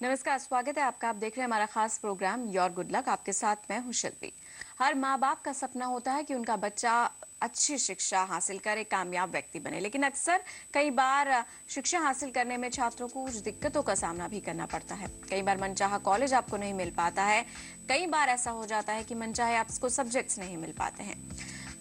नमस्कार, स्वागत है आपका। आप देख रहे हैं हमारा खास प्रोग्राम योर गुड लक। आपके साथ मैं हूं शिल्पी। हर माँ बाप का सपना होता है कि उनका बच्चा अच्छी शिक्षा हासिल करे, कामयाब व्यक्ति बने, लेकिन अक्सर कई बार शिक्षा हासिल करने में छात्रों को कुछ दिक्कतों का सामना भी करना पड़ता है। कई बार मनचाहा कॉलेज आपको नहीं मिल पाता है, कई बार ऐसा हो जाता है कि मनचाहे आपको सब्जेक्ट्स नहीं मिल पाते हैं।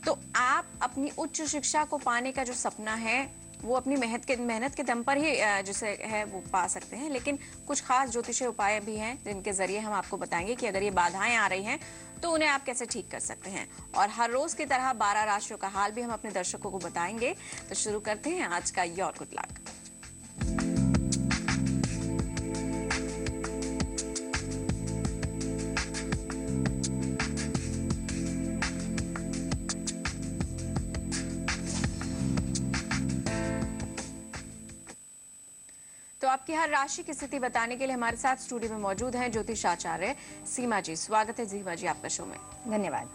तो आप अपनी उच्च शिक्षा को पाने का जो सपना है वो अपनी मेहनत के दम पर ही जिसे है वो पा सकते हैं, लेकिन कुछ खास ज्योतिषीय उपाय भी हैं जिनके जरिए हम आपको बताएंगे कि अगर ये बाधाएं आ रही हैं तो उन्हें आप कैसे ठीक कर सकते हैं। और हर रोज की तरह 12 राशियों का हाल भी हम अपने दर्शकों को बताएंगे। तो शुरू करते हैं आज का योर गुड लक। तो आपकी हर राशि की स्थिति बताने के लिए हमारे साथ स्टूडियो में मौजूद हैं ज्योतिष आचार्य सीमा जी। स्वागत है सीमा जी आपका शो में। धन्यवाद।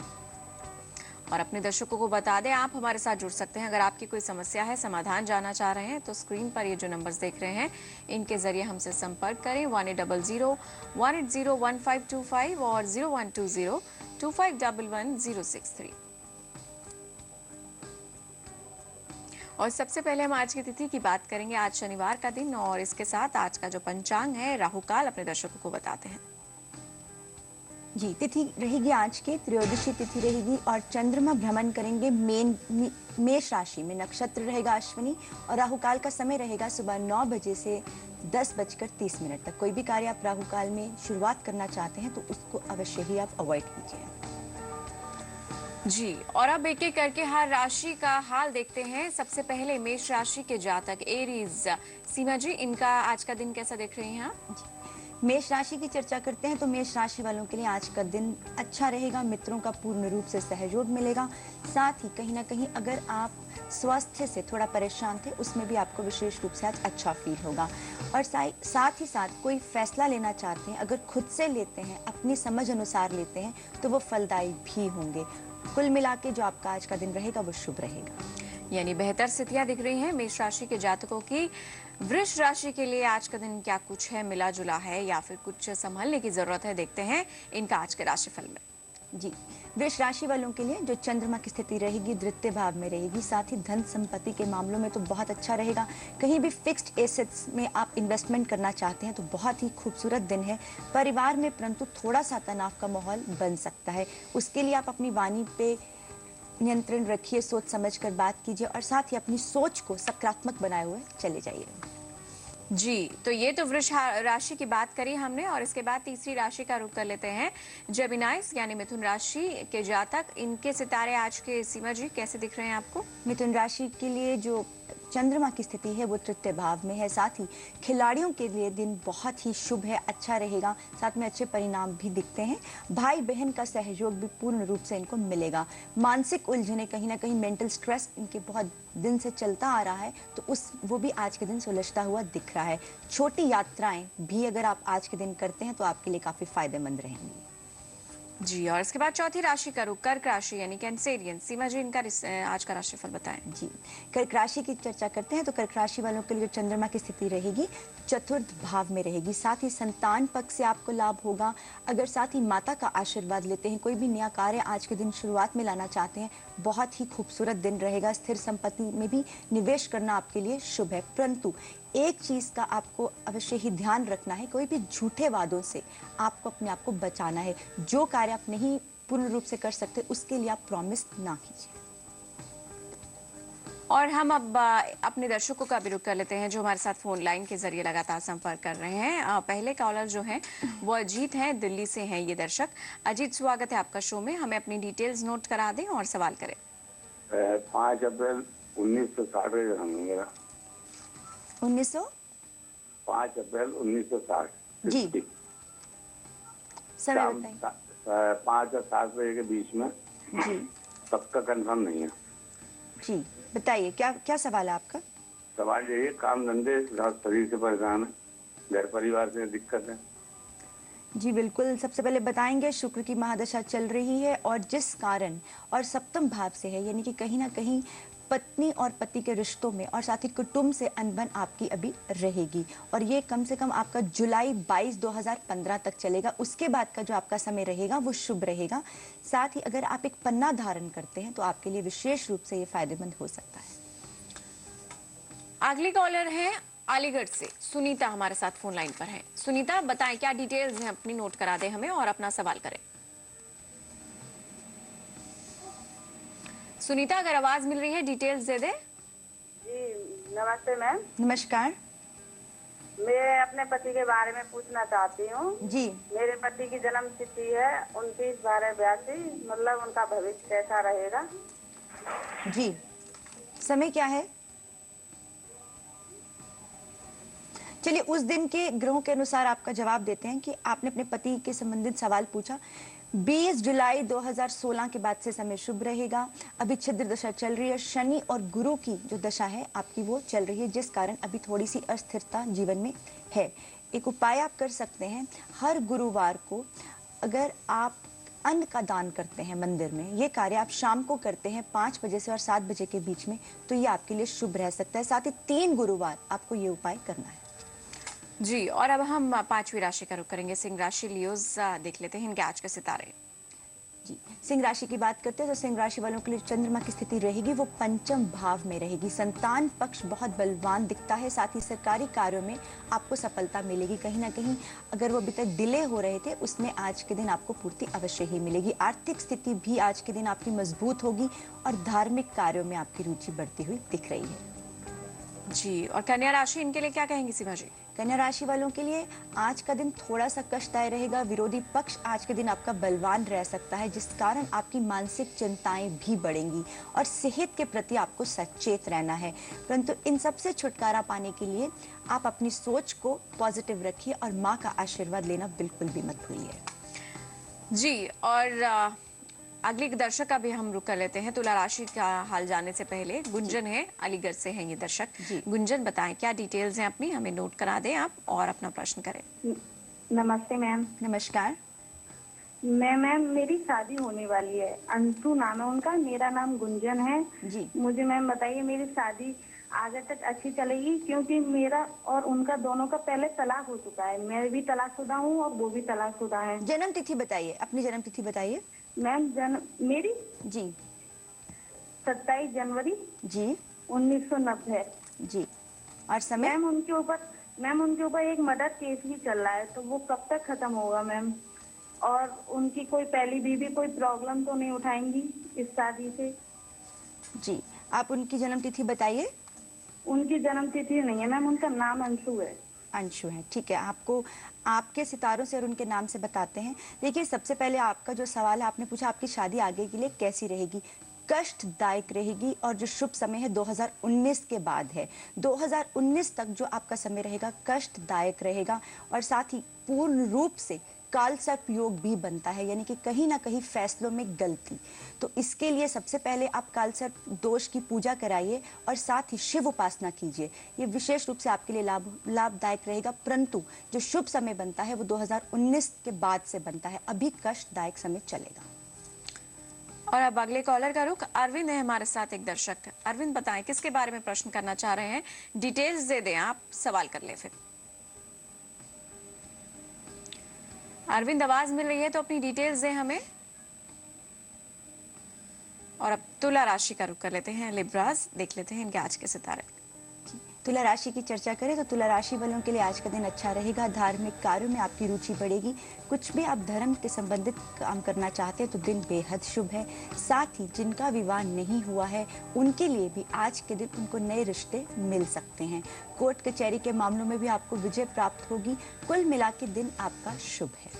और अपने दर्शकों को बता दें, आप हमारे साथ जुड़ सकते हैं अगर आपकी कोई समस्या है, समाधान जानना चाह रहे हैं तो स्क्रीन पर ये जो नंबर्स देख रहे हैं इनके जरिए हमसे संपर्क करें। 1800-180-1525 और 0120-2511-063। और सबसे पहले हम आज की तिथि की बात करेंगे। आज शनिवार का दिन और इसके साथ आज का जो पंचांग है राहु काल अपने दर्शकों को बताते हैं। जी, तिथि रहेगी आज की त्रयोदशी तिथि रहेगी और चंद्रमा भ्रमण करेंगे मेष राशि में। नक्षत्र रहेगा अश्विनी और राहु काल का समय रहेगा सुबह 9 बजे से 10:30 तक। कोई भी कार्य आप राहु काल में शुरुआत करना चाहते हैं तो उसको अवश्य ही आप अवॉइड कीजिए जी। और अब एक एक करके हर राशि का हाल देखते हैं। सबसे पहले मेष राशि के जातक एरीज, सीमा जी इनका आज का दिन कैसा देख रही हैं आप? मेष राशि की चर्चा करते हैं तो मेष राशि वालों के लिए आज का दिन अच्छा रहेगा। मित्रों का पूर्ण रूप से सहयोग मिलेगा। साथ ही कहीं ना कहीं अगर आप स्वास्थ्य से थोड़ा परेशान थे उसमें भी आपको विशेष रूप से आज अच्छा फील होगा। और साथ ही साथ कोई फैसला लेना चाहते हैं, अगर खुद से लेते हैं, अपनी समझ अनुसार लेते हैं तो वो फलदायी भी होंगे। कुल मिला के जो आपका आज का दिन रहेगा वो शुभ रहेगा। यानी बेहतर स्थितियां दिख रही हैं मेष राशि के जातकों की। वृष राशि के लिए आज का दिन क्या कुछ है, मिला जुला है या फिर कुछ संभलने की जरूरत है, देखते हैं इनका आज के राशिफल में। जी, वृष राशि वालों के लिए जो चंद्रमा की स्थिति रहेगी द्वितीय भाव में रहेगी। साथ ही धन संपत्ति के मामलों में तो बहुत अच्छा रहेगा। कहीं भी फिक्स्ड एसेट्स में आप इन्वेस्टमेंट करना चाहते हैं तो बहुत ही खूबसूरत दिन है। परिवार में परंतु थोड़ा सा तनाव का माहौल बन सकता है। उसके लिए आप अपनी वाणी पे नियंत्रण रखिए, सोच समझ कर बात कीजिए और साथ ही अपनी सोच को सकारात्मक बनाए हुए चले जाइए। जी, तो ये तो वृष राशि की बात करी हमने और इसके बाद तीसरी राशि का रुख कर लेते हैं। जेमिनाइज यानी मिथुन राशि के जातक, इनके सितारे आज के सीमा जी कैसे दिख रहे हैं आपको? मिथुन राशि के लिए जो चंद्रमा की स्थिति है वो तृतीय भाव में है। साथ ही खिलाड़ियों के लिए दिन बहुत ही शुभ है, अच्छा रहेगा। साथ में अच्छे परिणाम भी दिखते हैं। भाई बहन का सहयोग भी पूर्ण रूप से इनको मिलेगा। मानसिक उलझने, कहीं ना कहीं मेंटल स्ट्रेस इनके बहुत दिन से चलता आ रहा है तो वो भी आज के दिन सुलझता हुआ दिख रहा है। छोटी यात्राएं भी अगर आप आज के दिन करते हैं तो आपके लिए काफी फायदेमंद रहेंगी। जी। और इसके बाद चौथी राशि का रुख कर्क राशि यानी कैंसेरियन, सीमा जी इनका आज का राशिफल बताएं। जी, कर्क राशि की चर्चा करते हैं तो कर्क राशि वालों के लिए चंद्रमा की स्थिति रहेगी चतुर्थ भाव में रहेगी। साथ ही संतान पक्ष से आपको लाभ होगा। अगर साथ ही माता का आशीर्वाद लेते हैं, कोई भी नया कार्य आज के दिन शुरुआत में लाना चाहते हैं, बहुत ही खूबसूरत दिन रहेगा। स्थिर संपत्ति में भी निवेश करना आपके लिए शुभ है। परंतु एक चीज का आपको अवश्य ही ध्यान रखना है, कोई भी झूठे वादों से आपको अपने आप को बचाना है। जो कार्य आप नहीं पूर्ण रूप से कर सकते उसके लिए आप प्रॉमिस ना कीजिए। और हम अब अपने दर्शकों का भी रुख कर लेते हैं जो हमारे साथ फोन लाइन के जरिए लगातार संपर्क कर रहे हैं। पहले कॉलर जो हैं वो अजीत हैं, दिल्ली से हैं ये दर्शक। अजीत, स्वागत है आपका शो में। हमें अपनी डिटेल्स नोट करा दें और सवाल करें। 5 अप्रैल 1960 मेरा 5 अप्रैल 1960। जी, समय बताइए। 5 और 7 बजे के बीच में। जी सबका कंफर्म नहीं है। जी, बताइए क्या सवाल है आपका? सवाल यही है, काम धंधे, शरीर से परेशान है, घर परिवार से दिक्कत है। जी बिल्कुल, सबसे पहले बताएंगे शुक्र की महादशा चल रही है और जिस कारण और सप्तम भाव से है, यानी कि कहीं ना कहीं पत्नी और पति के रिश्तों में और साथ ही कुटुंब से अनबन आपकी अभी रहेगी, और ये कम से कम आपका जुलाई 22 2015 तक चलेगा। उसके बाद का जो आपका समय रहेगा वो शुभ रहेगा। साथ ही अगर आप एक पन्ना धारण करते हैं तो आपके लिए विशेष रूप से ये फायदेमंद हो सकता है। अगली कॉलर है अलीगढ़ से सुनीता, हमारे साथ फोन लाइन पर है। सुनीता, बताएं क्या डिटेल्स हैं, अपनी नोट करा दें हमें और अपना सवाल करें। सुनीता, अगर आवाज मिल रही है डिटेल्स दे दे। जी नमस्ते मैम। नमस्कार मैं अपने पति के बारे में पूछना चाहती हूँ। जी। मेरे पति की जन्म तिथि है 29/12/82। मतलब उनका भविष्य कैसा रहेगा? जी, समय क्या है? चलिए उस दिन के ग्रहों के अनुसार आपका जवाब देते हैं कि आपने अपने पति के संबंधित सवाल पूछा। 20 जुलाई 2016 के बाद से समय शुभ रहेगा। अभी छिद्र दशा चल रही है, शनि और गुरु की जो दशा है आपकी वो चल रही है, जिस कारण अभी थोड़ी सी अस्थिरता जीवन में है। एक उपाय आप कर सकते हैं, हर गुरुवार को अगर आप अन्न का दान करते हैं मंदिर में, ये कार्य आप शाम को करते हैं 5 बजे से और 7 बजे के बीच में, तो ये आपके लिए शुभ रह सकता है। साथ ही 3 गुरुवार आपको ये उपाय करना है। जी, और अब हम 5वीं राशि का रुख करेंगे, सिंह राशि। लियोज देख लेते हैं इनके आज के सितारे। जी, सिंह राशि की बात करते हैं तो सिंह राशि वालों के लिए चंद्रमा की स्थिति रहेगी वो पंचम भाव में रहेगी। संतान पक्ष बहुत बलवान दिखता है। साथ ही सरकारी कार्यों में आपको सफलता मिलेगी। कहीं ना कहीं अगर वो अभी तक डिले हो रहे थे उसमें आज के दिन आपको पूर्ति अवश्य ही मिलेगी। आर्थिक स्थिति भी आज के दिन आपकी मजबूत होगी और धार्मिक कार्यों में आपकी रुचि बढ़ती हुई दिख रही है। जी, और कन्या राशि, इनके लिए क्या कहेंगी सीमा जी? कन्या राशि वालों के लिए आज का दिन थोड़ा सा कष्टदायी रहेगा। विरोधी पक्ष आज के दिन आपका बलवान रह सकता है, जिस कारण आपकी मानसिक चिंताएं भी बढ़ेंगी और सेहत के प्रति आपको सचेत रहना है। परंतु इन सब से छुटकारा पाने के लिए आप अपनी सोच को पॉजिटिव रखिए और माँ का आशीर्वाद लेना बिल्कुल भी मत भूलिए। जी, और अगली दर्शक का भी हम रुक कर लेते हैं। तुला राशि का हाल जानने से पहले गुंजन है, अलीगढ़ से हैं ये दर्शक। गुंजन, बताएं क्या डिटेल्स हैं अपनी, हमें नोट करा दें आप और अपना प्रश्न करें। नमस्ते मैम। नमस्कार मैम मेरी शादी होने वाली है। अंशु नाम है उनका, मेरा नाम गुंजन है जी। मुझे मैम बताइए मेरी शादी आगे तक अच्छी चलेगी? क्योंकि मेरा और उनका दोनों का पहले तलाक हो चुका है। मैं भी तलाकशुदा हूँ और वो भी तलाकशुदा है। जन्म तिथि बताइए, अपनी जन्म तिथि बताइए। मैम मेरी जी 27 जनवरी जी 1990। जी, और समय? मैम उनके ऊपर एक मर्डर केस भी चल रहा है, तो वो कब तक खत्म होगा मैम? और उनकी कोई पहली बीवी कोई प्रॉब्लम तो नहीं उठाएंगी इस शादी से? जी, आप उनकी जन्म तिथि बताइए। उनकी जन्म तिथि नहीं है मैम, उनका नाम अंशु है। अंशु है, ठीक है। आपको आपके सितारों से और उनके नाम से बताते हैं। देखिए, सबसे पहले आपका जो सवाल है, आपने पूछा आपकी शादी आगे के लिए कैसी रहेगी। कष्टदायक रहेगी और जो शुभ समय है 2019 के बाद है। 2019 तक जो आपका समय रहेगा कष्टदायक रहेगा और साथ ही पूर्ण रूप से कालसर्प योग भी बनता है, यानी कि कहीं ना कहीं फैसलों में गलती। तो इसके लिए सबसे पहले आप कालसर्प दोष की पूजा कराइए और साथ ही शिव उपासना कीजिए। ये विशेष रूप से आपके लिए लाभदायक रहेगा। परंतु जो शुभ समय बनता है वो 2019 के बाद से बनता है। अभी कष्टदायक समय चलेगा। और अब अगले कॉलर का रुख, अरविंद है हमारे साथ एक दर्शक। अरविंद, बताएं किसके बारे में प्रश्न करना चाह रहे हैं, डिटेल्स दे दें, आप सवाल कर ले फिर। अरविंद, आवाज मिल रही है तो अपनी डिटेल्स दें हमें। और अब तुला राशि का रुख कर लेते हैं, लिब्रास। देख लेते हैं इनके आज के सितारे। तुला राशि की चर्चा करें तो तुला राशि वालों के लिए आज का दिन अच्छा रहेगा। धार्मिक कार्यों में आपकी रुचि बढ़ेगी। कुछ भी आप धर्म के संबंधित काम करना चाहते हैं तो दिन बेहद शुभ है। साथ ही जिनका विवाह नहीं हुआ है उनके लिए भी आज के दिन उनको नए रिश्ते मिल सकते हैं। कोर्ट कचहरी के मामलों में भी आपको विजय प्राप्त होगी। कुल मिला के दिन आपका शुभ है।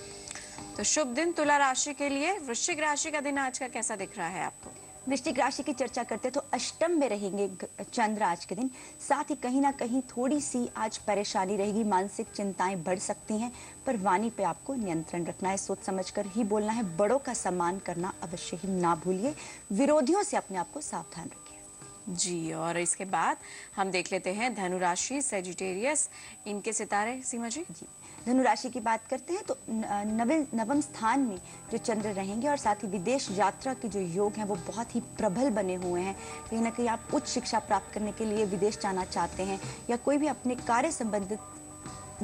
तो शुभ दिन तुला राशि के लिए। वृश्चिक राशि का दिन आज का कैसा दिख रहा है आपको? वृश्चिक राशि की चर्चा करते तो अष्टम में रहेंगे चंद्र आज के दिन। साथ ही कहीं ना कहीं थोड़ी सी आज परेशानी रहेगी, मानसिक चिंताएं बढ़ सकती हैं, पर वाणी पे आपको नियंत्रण रखना है, सोच समझकर ही बोलना है। बड़ों का सम्मान करना अवश्य ही ना भूलिए। विरोधियों से अपने आप को सावधान रखिए। जी, और इसके बाद हम देख लेते हैं धनु राशि सेजिटेरियस, इनके सितारे सीमा जी। जी, धनु राशि की बात करते हैं तो नवम स्थान में जो चंद्र रहेंगे और साथ ही विदेश यात्रा के जो योग हैं वो बहुत ही प्रबल बने हुए हैं। कहीं ना कहीं आप उच्च शिक्षा प्राप्त करने के लिए विदेश जाना चाहते हैं या कोई भी अपने कार्य संबंधित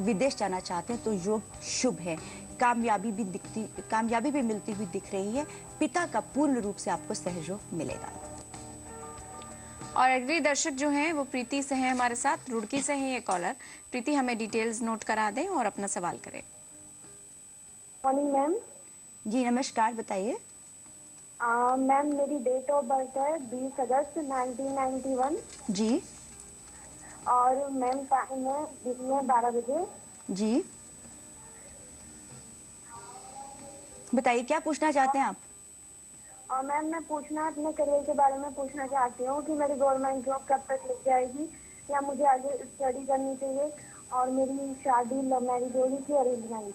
विदेश जाना चाहते हैं तो योग शुभ है। कामयाबी भी मिलती हुई दिख रही है। पिता का पूर्ण रूप से आपको सहयोग मिलेगा। और अगली दर्शक जो हैं वो प्रीति से हैं हमारे साथ, रुड़की से हैं ये कॉलर। प्रीति, हमें डिटेल्स नोट करा दें और अपना सवाल करें। Morning ma'am. जी नमस्कार, बताइए। मैम मेरी डेट ऑफ बर्थ है 20 अगस्त 1991 जी और मैम टाइम है दिन में 12 बजे। जी बताइए क्या पूछना चाहते हैं आप? और मैम मैं अपने करियर के बारे में पूछना चाहती हूँ कि मेरी गवर्नमेंट जॉब कब तक लग जाएगी या मुझे आगे स्टडी करनी चाहिए, और मेरी शादी लव मैरिज होगी कि अरेंज मैरिज।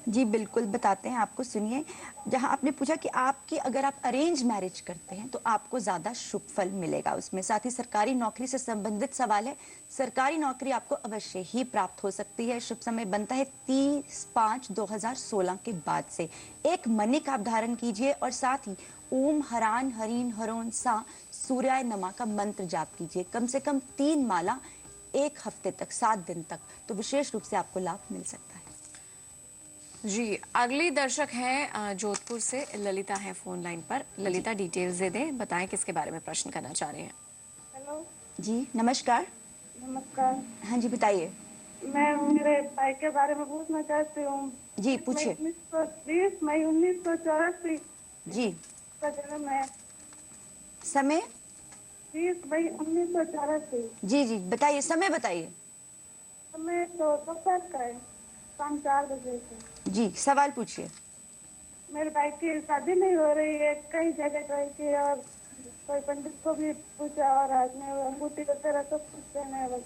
जी बिल्कुल बताते हैं आपको, सुनिए। जहां आपने पूछा कि आपकी अगर आप अरेंज मैरिज करते हैं तो आपको ज़्यादा शुभ फल मिलेगा उसमें। साथ ही सरकारी नौकरी से संबंधित सवाल है, सरकारी नौकरी आपको अवश्य ही प्राप्त हो सकती है। शुभ समय बनता है 30/5/2016 के बाद से। एक मणिक आप धारण कीजिए और साथ ही ओम हरान हरीन हरोन सा सूर्याय नमा का मंत्र जाप कीजिए कम से कम 3 माला 1 हफ्ते तक, 7 दिन तक, तो विशेष रूप से आपको लाभ मिल सकता है। जी, अगली दर्शक हैं जोधपुर से ललिता हैं फोन लाइन पर। ललिता, डिटेल्स दे दें, बताएं किसके बारे में प्रश्न करना चाह रहे हैं। हेलो जी नमस्कार। नमस्कार। हाँ जी बताइए। मैं मेरे भाई के बारे में पूछना चाहती हूँ। जी पूछिए। 20 मई 1984 जी का जन्म है। समय? 20 मई 1984। जी जी बताइए, समय बताइए। समय तो दोपहर का है, शाम 4 बजे से। जी सवाल पूछिए। मेरे भाई की शादी नहीं हो रही है, कई जगह ट्राई की और कोई पंडित को भी पूछा और हाथ में अंगूठी वगैरह सब कुछ पहना है बस,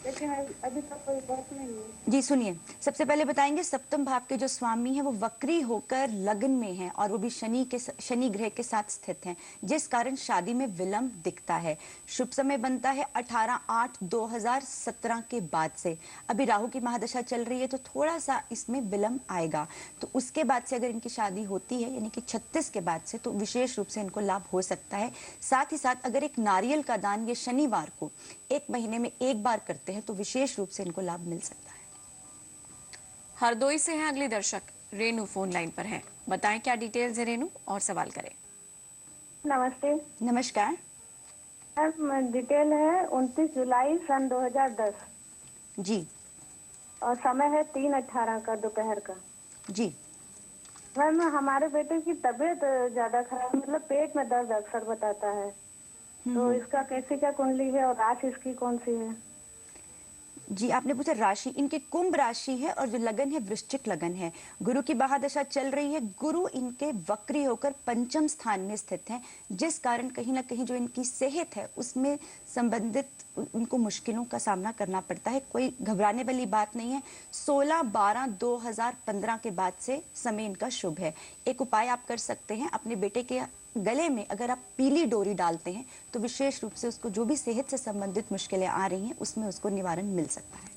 लेकिन अभी तक कोई बात नहीं है। जी सुनिए, सबसे पहले बताएंगे सप्तम भाव के जो स्वामी हैं वो वक्री होकर लग्न में हैं और वो भी शनि ग्रह के साथ स्थित हैं, जिस कारण शादी में विलंब दिखता है। शुभ समय बनता है 18/8/2017 के बाद से। अभी राहु की महादशा चल रही है तो थोड़ा सा इसमें विलंब आएगा, तो उसके बाद से अगर इनकी शादी होती है यानी कि 36 के बाद से तो विशेष रूप से इनको लाभ हो सकता है। साथ ही साथ अगर एक नारियल का दान ये शनिवार को 1 महीने में 1 बार करते हैं तो विशेष रूप से इनको लाभ मिल सकता है। हरदोई से हैं अगली दर्शक, रेनू फोन लाइन पर हैं। बताएं क्या डिटेल्स है रेनू और सवाल करें। नमस्ते। नमस्कार। डिटेल है 29 जुलाई सन 2010 जी और समय है 3:18 का दोपहर का। जी मैम हमारे बेटे की तबीयत ज्यादा खराब, मतलब पेट में दर्द अक्सर बताता है, तो इसका कैसे क्या कुंडली है और राशि इसकी कौन सी है? जी आपने पूछा राशि, इनके कुंभ राशि है और जो लगन है वृश्चिक लगन है। गुरु की महादशा चल रही है, गुरु इनके वक्री होकर 5म स्थान में स्थित हैं, जिस कारण कहीं ना कहीं जो इनकी सेहत है उसमें संबंधित उनको मुश्किलों का सामना करना पड़ता है। कोई घबराने वाली बात नहीं है। 16/12/2015 के बाद से समय इनका शुभ है। एक उपाय आप कर सकते हैं, अपने बेटे के गले में अगर आप पीली डोरी डालते हैं तो विशेष रूप से उसको जो भी सेहत से संबंधित मुश्किलें आ रही हैं उसमें उसको निवारण मिल सकता है।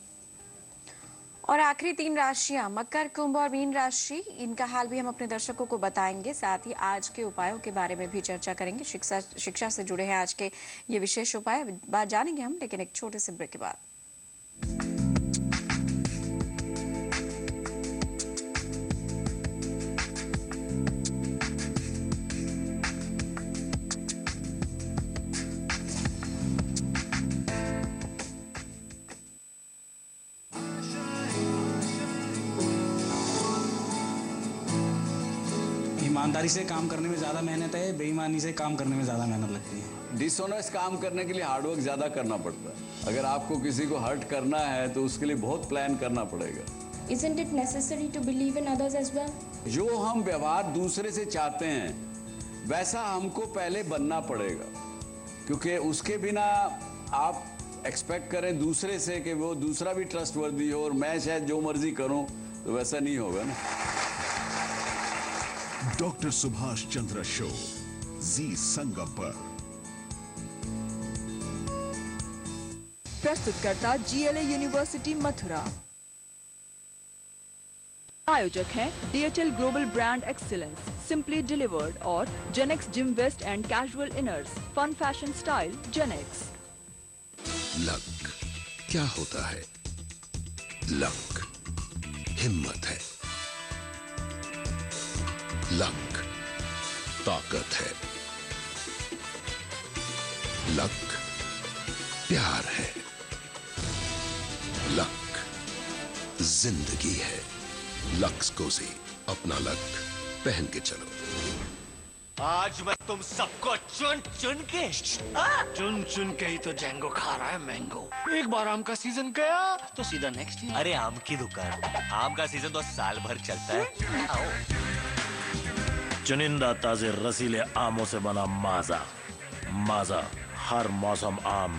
और आखिरी 3 राशियां मकर, कुंभ और मीन राशि, इनका हाल भी हम अपने दर्शकों को बताएंगे। साथ ही आज के उपायों के बारे में भी चर्चा करेंगे। शिक्षा से जुड़े हैं आज के ये विशेष उपाय, बात जानेंगे हम, लेकिन एक छोटे से ब्रेक के बाद। ईमानदारी से काम करने में ज़्यादा मेहनत है, बेईमानी से काम करने में ज़्यादा मेहनत लगती है। डिसऑनेस्ट काम करने के लिए हार्डवर्क ज़्यादा करना पड़ता है। अगर आपको किसी को हर्ट करना है तो उसके लिए बहुत प्लान करना पड़ेगा। Isn't it necessary to believe in others as well? जो हम व्यवहार दूसरे से चाहते हैं वैसा हमको पहले बनना पड़ेगा, क्योंकि उसके बिना आप एक्सपेक्ट करें दूसरे से कि वो दूसरा भी ट्रस्टवर्दी हो और मैं शायद जो मर्जी करूं तो वैसा नहीं होगा ना। Doctor Subhash Chandra show Zee Sangam पर। प्रस्तुतकर्ता GLA यूनिवर्सिटी मथुरा। आयोजक हैं DHL global brand excellence, simply delivered और Genex gym vest and casual inners, fun fashion style Genex. Luck क्या होता है? लक हिम्मत है, लक ताकत है, लक प्यार है, लक जिंदगी है। लक्स कोसी, अपना लक पहन के चलो। आज मैं तुम सबको चुन चुन के ही तो जैंगो खा रहा है मैंगो। एक बार आम का सीजन गया तो सीधा नेक्स्ट ईयर। अरे आम की दुकान, आम का सीजन तो साल भर चलता है। आओ। चुनिंदा ताजे रसीले आमों से बना माजा, माजा हर मौसम आम।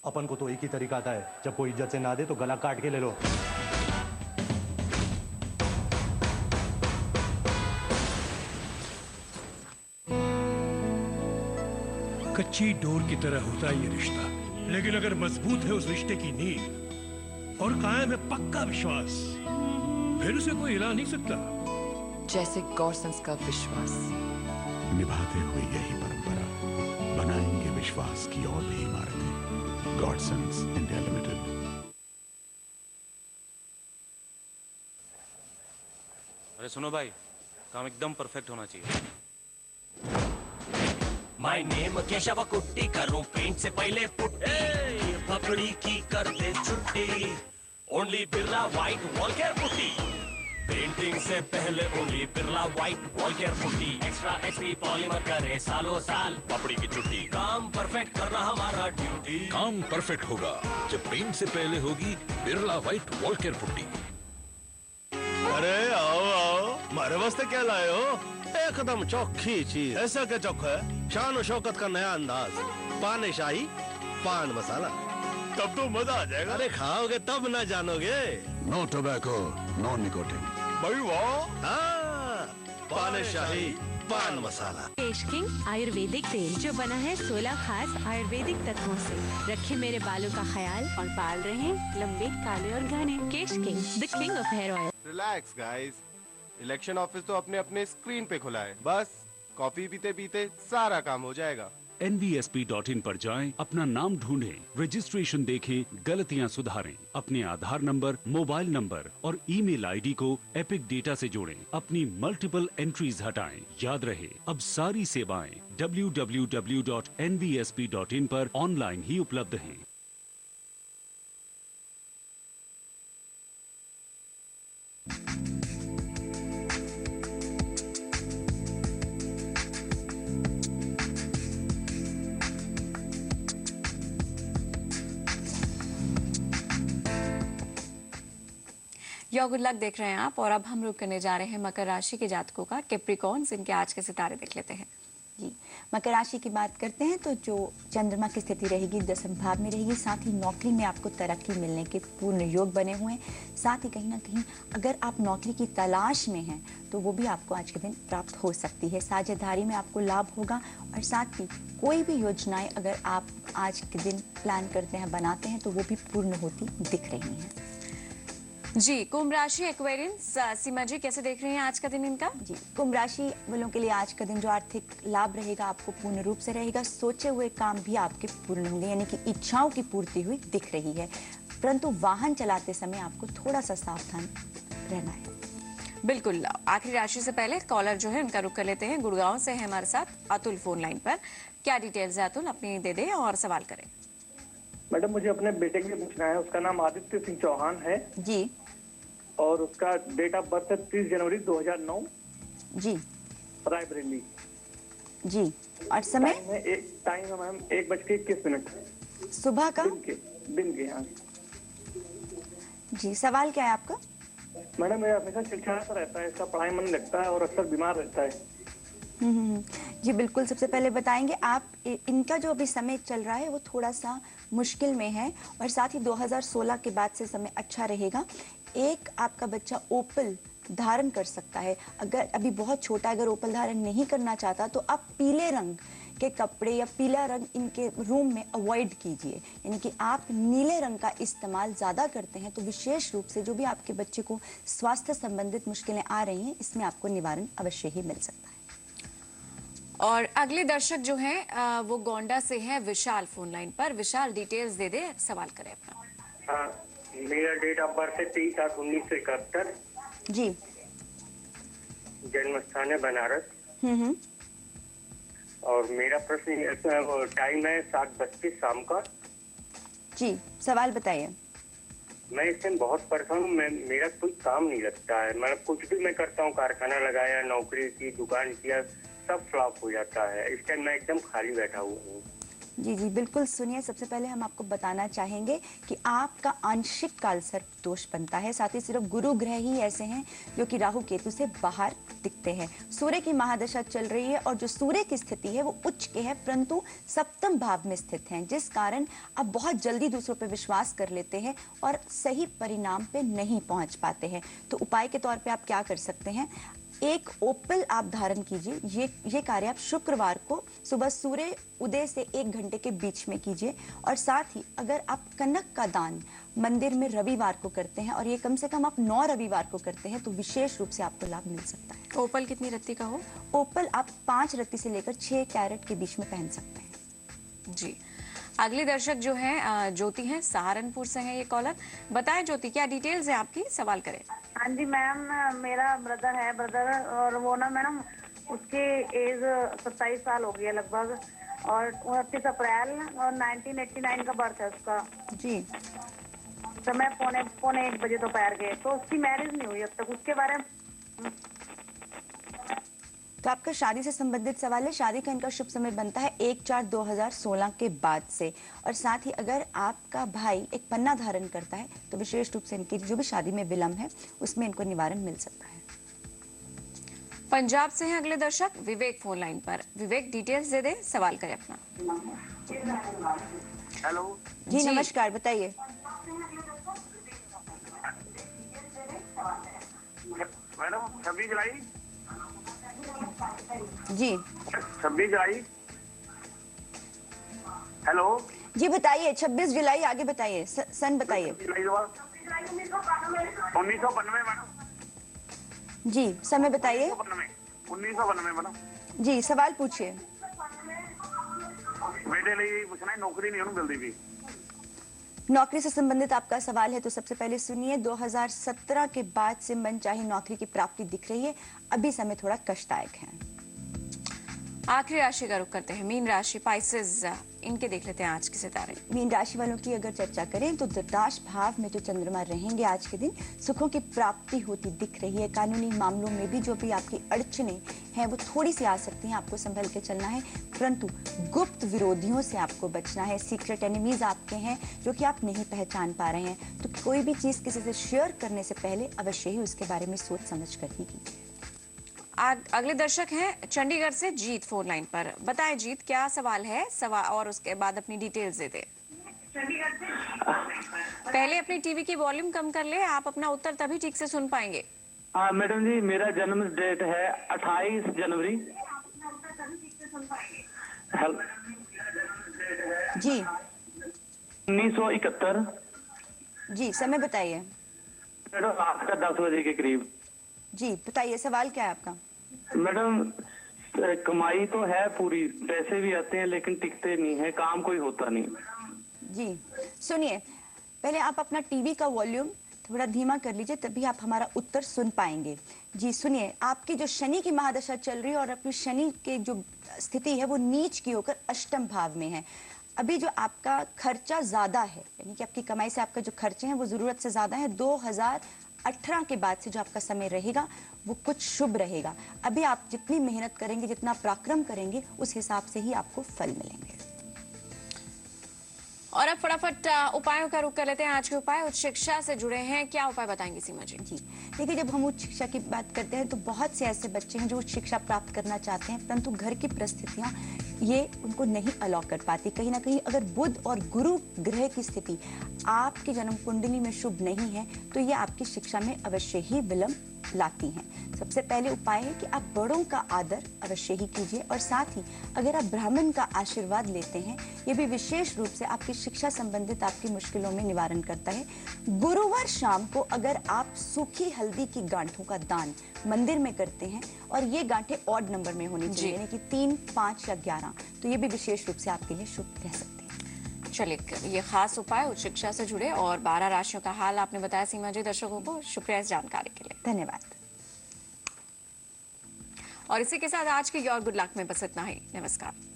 अपन को तो एक ही तरीका आता है, जब कोई इज्जत से ना दे तो गला काट के ले लो। कच्ची डोर की तरह होता है ये रिश्ता, लेकिन अगर मजबूत है उस रिश्ते की नींव और कायम है पक्का विश्वास, फिर उसे कोई हिला नहीं सकता। जैसे गॉडसंस का विश्वास। निभाते हुए यही परंपरा, बनाएंगे विश्वास की और भी इमारतें। गॉडसंस इंडिया लिमिटेड। अरे सुनो भाई, काम एकदम परफेक्ट होना चाहिए। माय नेम केशव कुट्टी, करूं पेंट से पहले पुट्टी, पपड़ी की कर दे छुट्टी, only Birla white wall care putty, painting से पहले only Birla white wall care putty, extra HP polymer करे सालों साल, पपड़ी की छुट्टी, काम परफेक्ट करना हमारा ड्यूटी। काम परफेक्ट होगा जब पेंट से पहले होगी Birla white wall care putty. अरे आओ आओ, हमारे वास्ते क्या लाए हो? एकदम चौखी चीज। ऐसा क्या चौखा है? शान और शौकत का नया अंदाज, पान शाही पान मसाला। तब तो मजा आ जाएगा। अरे खाओगे तब ना जानोगे। No tobacco, no nicotine. भाई वाह, पान शाही पान मसाला। केश किंग आयुर्वेदिक तेल जो बना है 16 खास आयुर्वेदिक तत्वों से, रखे मेरे बालों का ख्याल और बाल रहे लंबे काले और घने। Kesh King, the king of hair oil. Relax guys, election office तो अपने अपने स्क्रीन पे खुला है, बस कॉफी पीते पीते सारा काम हो जाएगा। NVSP.in पर जाएं, अपना नाम ढूंढें, रजिस्ट्रेशन देखें, गलतियां सुधारें, अपने आधार नंबर, मोबाइल नंबर और ईमेल आईडी को एपिक डेटा से जोड़ें, अपनी मल्टीपल एंट्रीज हटाएं। याद रहे, अब सारी सेवाएं www.nvsp.in पर ऑनलाइन ही उपलब्ध हैं। योर गुड लक देख रहे हैं आप, और अब हम रुक करने जा रहे हैं मकर राशि के जातकों का कैप्रिकॉर्न्स, इनके आज के सितारे देख लेते हैं। जी, मकर राशि की बात करते हैं तो जो चंद्रमा की स्थिति रहेगी 10वें भाव में रहेगी, साथ ही नौकरी में आपको तरक्की मिलने के पूर्ण योग बने हुए हैं। साथ ही कहीं ना कहीं अगर आप नौकरी की तलाश में हैं तो वो भी आपको आज के दिन प्राप्त हो सकती है। साझेदारी में आपको लाभ होगा, और साथ ही कोई भी योजनाएं अगर आप आज के दिन प्लान करते हैं, बनाते हैं, तो वो भी पूर्ण होती दिख रही हैं। जी, कुंभ राशि एक्वेरियंस, सीमा जी कैसे देख रही हैं आज का दिन इनका? जी, कुंभ राशि वालों के लिए आज का दिन जो आर्थिक लाभ रहेगा आपको पूर्ण रूप से रहेगा। सोचे हुए काम भी आपके पूर्ण होंगे, यानी कि इच्छाओं की पूर्ति हुई दिख रही है। परंतु वाहन चलाते समय आपको थोड़ा सा सावधान रहना है। बिल्कुल। आखिरी राशि से पहले कॉलर जो है उनका रुख कर लेते हैं। गुड़गांव से है हमारे साथ अतुल फोन लाइन पर। क्या डिटेल्स है अतुल, अपनी दे दे और सवाल करें। मैडम मुझे अपने बेटे के लिए पूछना है, उसका नाम आदित्य सिंह चौहान है जी, और उसका डेट ऑफ बर्थ है 30 जनवरी 2009 जी, रायबरेली जी, और समय टाइम है मैम 1:21 सुबह का, दिन के। हाँ जी, सवाल क्या है आपका? मैडम मेरा हमेशा चिड़चिड़ाता रहता है, इसका पढ़ाई मन लगता है और अक्सर बीमार रहता है। जी बिल्कुल, सबसे पहले बताएंगे आप इनका जो अभी समय चल रहा है वो थोड़ा सा मुश्किल में है, और साथ ही 2016 के बाद से समय अच्छा रहेगा। एक आपका बच्चा ओपल धारण कर सकता है, अगर अभी बहुत छोटा, अगर ओपल धारण नहीं करना चाहता तो आप पीले रंग के कपड़े या पीला रंग इनके रूम में अवॉइड कीजिए। यानी कि आप नीले रंग का इस्तेमाल ज़्यादा करते हैं तो विशेष रूप से जो भी आपके बच्चे को स्वास्थ्य संबंधित मुश्किलें आ रही हैं, इसमें आपको निवारण अवश्य ही मिल सकता है। और अगले दर्शक जो हैं वो गोंडा से हैं, विशाल फोन लाइन पर। विशाल, डिटेल्स दे दे, सवाल करें अपना। हाँ, मेरा डेट ऑफ बर्थ है 23/8/1971। जी। जन्म स्थान है बनारस। और मेरा प्रश्न टाइम है 7:32 शाम का। जी, सवाल बताइए। मैं इस टाइम बहुत परेशान हूँ। मेरा कोई काम नहीं लगता है। मैं कुछ भी मैं करता हूँ, कारखाना लगाया, नौकरी की, दुकान किया, सब फ्लॉप हो जाता है। इस टाइम मैं एकदम खाली बैठा हुआ हूँ। जी जी बिल्कुल। सुनिए, सबसे पहले हम आपको बताना चाहेंगे कि आपका आंशिक कालसर्प दोष बनता है। साथ ही सिर्फ गुरु ग्रह ही ऐसे हैं जो कि राहु केतु से बाहर दिखते हैं। सूर्य की महादशा चल रही है और जो सूर्य की स्थिति है वो उच्च के है, परंतु सप्तम भाव में स्थित हैं, जिस कारण आप बहुत जल्दी दूसरों पर विश्वास कर लेते हैं और सही परिणाम पे नहीं पहुंच पाते हैं। तो उपाय के तौर पे आप क्या कर सकते हैं, एक ओपल आप धारण कीजिए। ये कार्य आप शुक्रवार को सुबह सूर्य उदय से 1 घंटे के बीच में कीजिए। और साथ ही अगर आप कनक का दान मंदिर में रविवार को करते हैं और ये कम से कम आप 9 रविवार को करते हैं तो विशेष रूप से आपको लाभ मिल सकता है। ओपल कितनी रत्ती का हो? ओपल आप 5 रत्ती से लेकर 6 कैरेट के बीच में पहन सकते हैं। जी। अगली दर्शक जो है ज्योति हैं, सहारनपुर से हैं ये कॉलर। बताएं ज्योति, क्या डिटेल्स है आपकी, सवाल करें। हाँ जी मैम, मेरा ब्रदर और वो ना मैडम उसकी एज 27 साल हो गई है लगभग, और 29 अप्रैल और 1989 का बर्थ है उसका। जी। समय 1:45 बजे दोपहर के। तो उसकी मैरिज नहीं हुई अब तक, उसके बारे में। तो आपका शादी से संबंधित सवाल है। शादी का इनका शुभ समय बनता है 1/4/2016 के बाद से। और साथ ही अगर आपका भाई एक पन्ना धारण करता है तो विशेष रूप से इनकी जो भी शादी में विलंब है उसमें इनको निवारण मिल सकता है। पंजाब से हैं अगले दर्शक विवेक फोन लाइन पर। विवेक, डिटेल्स दे दे, सवाल करें अपना। हेलो जी नमस्कार, बताइए। मैडम 26 जुलाई। जी 26 जुलाई। हेलो जी बताइए, 26 जुलाई, आगे बताइए, सन बताइए। 1992 मैडम। जी समय बताइए। 1992 मैडम। जी सवाल पूछिए। बेटे लिए पूछना है, नौकरी नहीं मिलती भी। नौकरी से संबंधित आपका सवाल है तो सबसे पहले सुनिए, 2017 के बाद से मनचाही नौकरी की प्राप्ति दिख रही है। अभी समय थोड़ा कष्टदायक है। आखिरी राशि का रुख करते हैं, मीन राशि, पाइसेस, इनके देख लेते हैं आज के सितारे। मीन राशि वालों की अगर चर्चा करें तो धृतराष्ट्र भाव में जो चंद्रमा रहेंगे आज के दिन, सुखों की प्राप्ति होती दिख रही है। कानूनी मामलों में भी जो भी आपकी अड़चने हैं वो थोड़ी सी आ सकती हैं, आपको संभल के चलना है। परंतु गुप्त विरोधियों से आपको बचना है। सीक्रेट एनिमीज आपके हैं जो कि आप नहीं पहचान पा रहे हैं, तो कोई भी चीज किसी से शेयर करने से पहले अवश्य ही उसके बारे में सोच समझ कर ही कीजिए। अगले दर्शक हैं चंडीगढ़ से जीत फोन लाइन पर। बताएं जीत, क्या सवाल है, और उसके बाद अपनी डिटेल्स दे दें। पहले अपनी टीवी की वॉल्यूम कम कर ले, आप अपना उत्तर तभी ठीक से सुन पाएंगे। हाँ मैडम जी, मेरा जन्म डेट है 28 जनवरी। जी 1971। जी समय बताइए। मैडम रात का 10 बजे के करीब। जी बताइए, सवाल क्या है आपका। मैडम कमाई तो है पूरी, पैसे भी आते हैं लेकिन टिकते नहीं है, काम कोई होता नहीं। जी सुनिए, पहले आप अपना टीवी का वॉल्यूम थोड़ा धीमा कर लीजिए, तभी आप हमारा उत्तर सुन पाएंगे। जी सुनिए, आपकी जो शनि की महादशा चल रही है और अपनी शनि की जो स्थिति है वो नीच की होकर अष्टम भाव में है। अभी जो आपका खर्चा ज्यादा है, यानी कि आपकी कमाई से आपका जो खर्चे हैं वो जरूरत से ज्यादा है। 2018 के बाद से जो आपका समय रहेगा वो कुछ शुभ रहेगा। अभी आप जितनी मेहनत करेंगे, जितना पराक्रम करेंगे, उस हिसाब से ही आपको फल मिलेंगे। और अब फटाफट उपायों का रुख कर लेते हैं। आज के उपाय उच्च शिक्षा से जुड़े हैं, क्या उपाय बताएंगी सीमा जी? जी देखिए, जब हम उच्च शिक्षा की बात करते हैं तो बहुत से ऐसे बच्चे हैं जो उच्च शिक्षा प्राप्त करना चाहते हैं, परंतु घर की परिस्थितियां ये उनको नहीं अलाउ कर पाती। कहीं ना कहीं अगर बुध और गुरु ग्रह की स्थिति आपकी जन्म कुंडली में शुभ नहीं है तो ये आपकी शिक्षा में अवश्य ही विलंब लाती हैं। सबसे पहले उपाय है कि आप बड़ों का आदर अवश्य ही कीजिए और साथ ही अगर आप ब्राह्मण का आशीर्वाद लेते हैं, ये भी विशेष रूप से आपकी शिक्षा संबंधित आपकी मुश्किलों में निवारण करता है। गुरुवार शाम को अगर आप सूखी हल्दी की गांठों का दान मंदिर में करते हैं और ये गांठें ऑड नंबर में होनी चाहिए, यानी कि 3, 5 या 11, तो ये भी विशेष रूप से आपके लिए शुभ रह सकते हैं। चलिए, ये खास उपाय उच्च शिक्षा से जुड़े और 12 राशियों का हाल आपने बताया सीमा जी। दर्शकों को शुक्रिया इस जानकारी के लिए, धन्यवाद। और इसी के साथ आज के योर गुड लक में बस इतना ही। नमस्कार।